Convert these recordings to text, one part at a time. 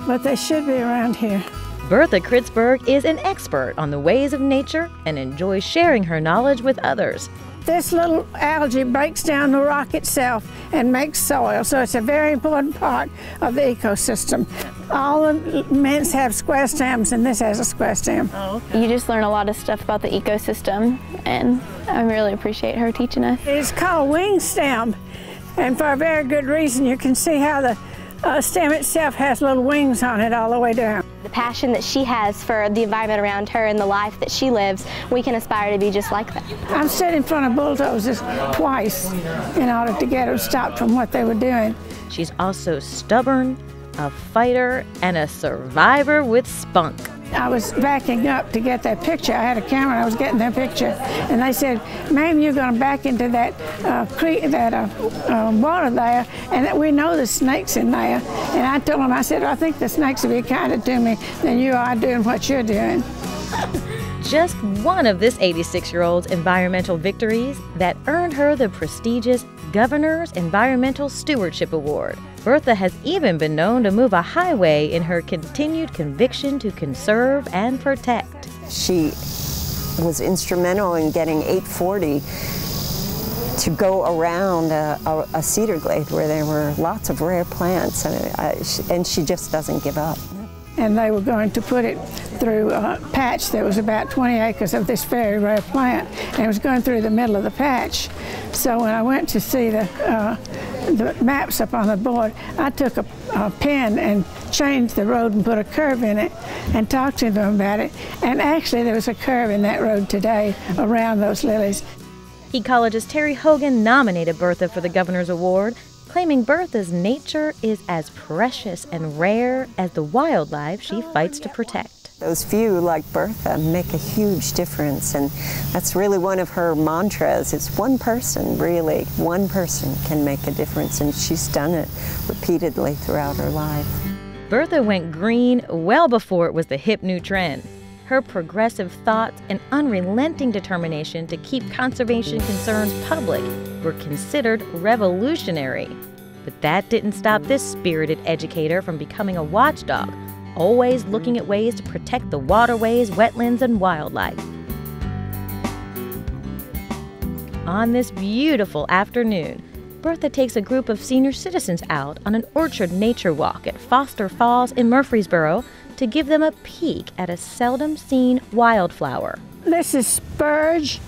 but they should be around here. Bertha Kritzberg is an expert on the ways of nature and enjoys sharing her knowledge with others. This little algae breaks down the rock itself and makes soil, so it's a very important part of the ecosystem. All the mints have square stems, and this has a square stem. Oh, okay. You just learn a lot of stuff about the ecosystem, and I really appreciate her teaching us. It's called wing stem, and for a very good reason. You can see how the stem itself has little wings on it all the way down. The passion that she has for the environment around her and the life that she lives, we can aspire to be just like that. I've stood in front of bulldozers twice in order to get them stopped from what they were doing. She's also stubborn, a fighter, and a survivor with spunk. I was backing up to get that picture. I had a camera and I was getting that picture. And they said, "Ma'am, you're going to back into that creek, water there, and we know the snake's in there." And I told them, I said, "I think the snakes will be kinder to me than you are doing what you're doing." Just one of this 86-year-old's environmental victories that earned her the prestigious Governor's Environmental Stewardship Award. Bertha has even been known to move a highway in her continued conviction to conserve and protect. She was instrumental in getting 840 to go around a cedar glade where there were lots of rare plants, and she just doesn't give up. And they were going to put it through a patch that was about 20 acres of this very rare plant, and it was going through the middle of the patch. So when I went to see the maps up on the board, I took a pen and changed the road and put a curve in it and talked to them about it. And actually there was a curve in that road today around those lilies. Ecologist Terry Hogan nominated Bertha for the Governor's Award, claiming Bertha's nature is as precious and rare as the wildlife she fights to protect. Those few, like Bertha, make a huge difference, and that's really one of her mantras. It's one person, really. One person can make a difference, and she's done it repeatedly throughout her life. Bertha went green well before it was the hip new trend. Her progressive thoughts and unrelenting determination to keep conservation concerns public were considered revolutionary. But that didn't stop this spirited educator from becoming a watchdog, always looking at ways to protect the waterways, wetlands, and wildlife. On this beautiful afternoon, Bertha takes a group of senior citizens out on an orchard nature walk at Foster Falls in Murfreesboro to give them a peek at a seldom-seen wildflower. This is spurge,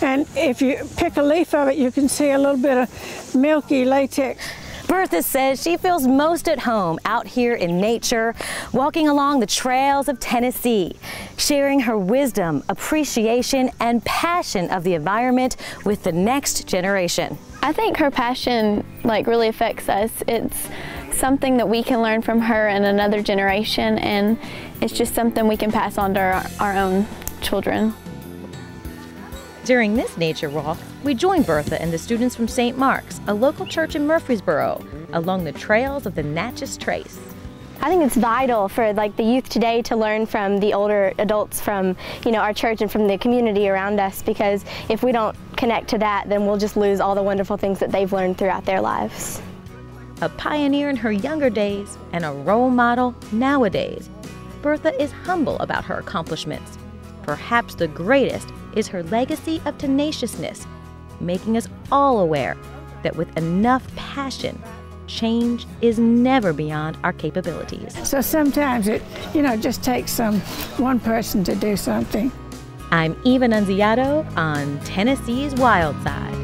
and if you pick a leaf of it, you can see a little bit of milky latex. Bertha says she feels most at home out here in nature, walking along the trails of Tennessee, sharing her wisdom, appreciation, and passion of the environment with the next generation. I think her passion really affects us. It's something that we can learn from her and another generation, and it's just something we can pass on to our own children. During this nature walk, we joined Bertha and the students from St. Mark's, a local church in Murfreesboro, along the trails of the Natchez Trace. I think it's vital for the youth today to learn from the older adults from our church and from the community around us, because if we don't connect to that, then we'll just lose all the wonderful things that they've learned throughout their lives. A pioneer in her younger days and a role model nowadays, Bertha is humble about her accomplishments. Perhaps the greatest is her legacy of tenaciousness, making us all aware that with enough passion, change is never beyond our capabilities. So sometimes it, just takes one person to do something. I'm Eva Nunziato on Tennessee's Wild Side.